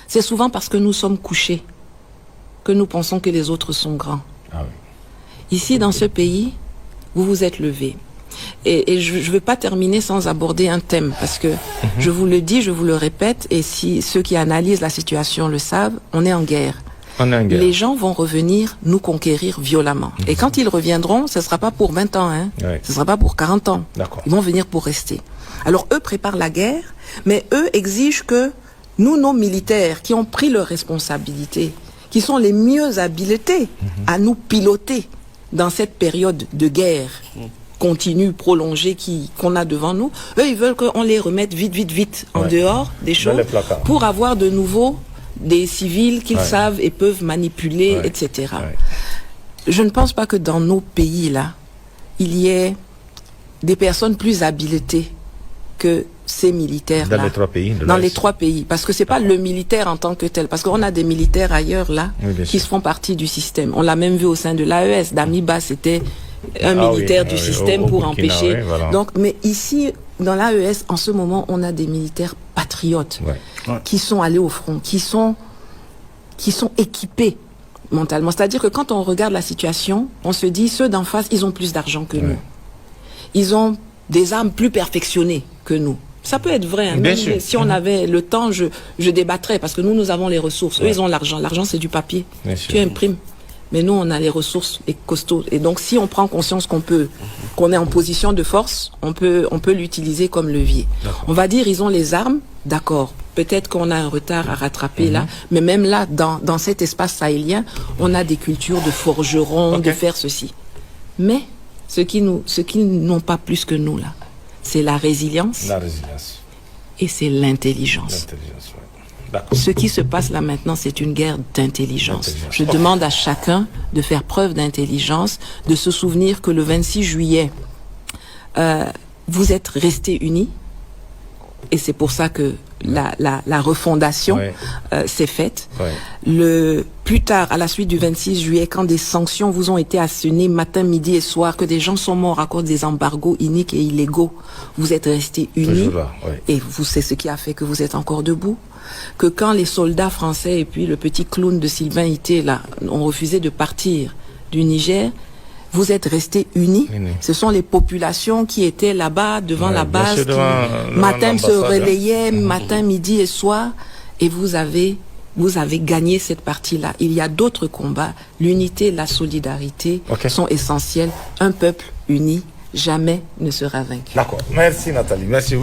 c'est souvent parce que nous sommes couchés que nous pensons que les autres sont grands. Ah oui. Ici, dans ce pays, vous vous êtes levés. Et je ne veux pas terminer sans aborder un thème, parce que je vous le dis, je vous le répète, et si ceux qui analysent la situation le savent, on est en guerre. On est en guerre. Les gens vont revenir nous conquérir violemment. Et quand ils reviendront, ce ne sera pas pour 20 ans, hein. Oui. Ce ne sera pas pour 40 ans. D'accord. Ils vont venir pour rester. Alors eux préparent la guerre, mais eux exigent que nous, nos militaires, qui ont pris leurs responsabilités, qui sont les mieux habilités à nous piloter dans cette période de guerre continue, prolongée qu'on a devant nous, eux, ils veulent qu'on les remette vite en dehors des choses les placards. pour avoir de nouveau des civils qu'ils savent et peuvent manipuler, etc. Ouais. Je ne pense pas que dans nos pays-là, il y ait des personnes plus habilitées que ces militaires-là. Dans les trois pays. Dans les trois pays. Parce que c'est pas le militaire en tant que tel. Parce qu'on a des militaires ailleurs, là, qui font partie du système. On l'a même vu au sein de l'AES. Damiba, c'était un militaire du système pour empêcher. Oui, voilà. Donc, mais ici, dans l'AES, en ce moment, on a des militaires patriotes qui sont allés au front, qui sont équipés mentalement. C'est-à-dire que quand on regarde la situation, on se dit, ceux d'en face, ils ont plus d'argent que nous. Ils ont des armes plus perfectionnées que nous. Ça peut être vrai. Hein. Même si on avait le temps, je débattrais, parce que nous avons les ressources. Eux, ils ont l'argent. L'argent, c'est du papier. Tu imprimes. Mais nous, on a les ressources, les costauds. Et donc, si on prend conscience qu'on est en position de force, on peut l'utiliser comme levier. On va dire, ils ont les armes, d'accord. Peut-être qu'on a un retard à rattraper là, mais même là, dans cet espace sahélien, on a des cultures de forgerons, de faire ceci. Mais ce qu'ils n'ont pas plus que nous là, c'est la résilience. La résilience. Et c'est l'intelligence. Ce qui se passe là maintenant, c'est une guerre d'intelligence. Je demande à chacun de faire preuve d'intelligence, de se souvenir que le 26 juillet, vous êtes restés unis. Et c'est pour ça que la refondation s'est faite. Plus tard, à la suite du 26 juillet, quand des sanctions vous ont été assénées matin, midi et soir, que des gens sont morts à cause des embargos iniques et illégaux, vous êtes restés unis. Et c'est ce qui a fait que vous êtes encore debout. Que quand les soldats français et puis le petit clown de Sylvain Ité là ont refusé de partir du Niger, vous êtes restés unis. Ce sont les populations qui étaient là-bas devant la base, qui matin se relayaient, matin, midi et soir, et vous avez gagné cette partie-là. Il y a d'autres combats. L'unité, la solidarité sont essentiels. Un peuple uni jamais ne sera vaincu. D'accord. Merci Nathalie. Merci.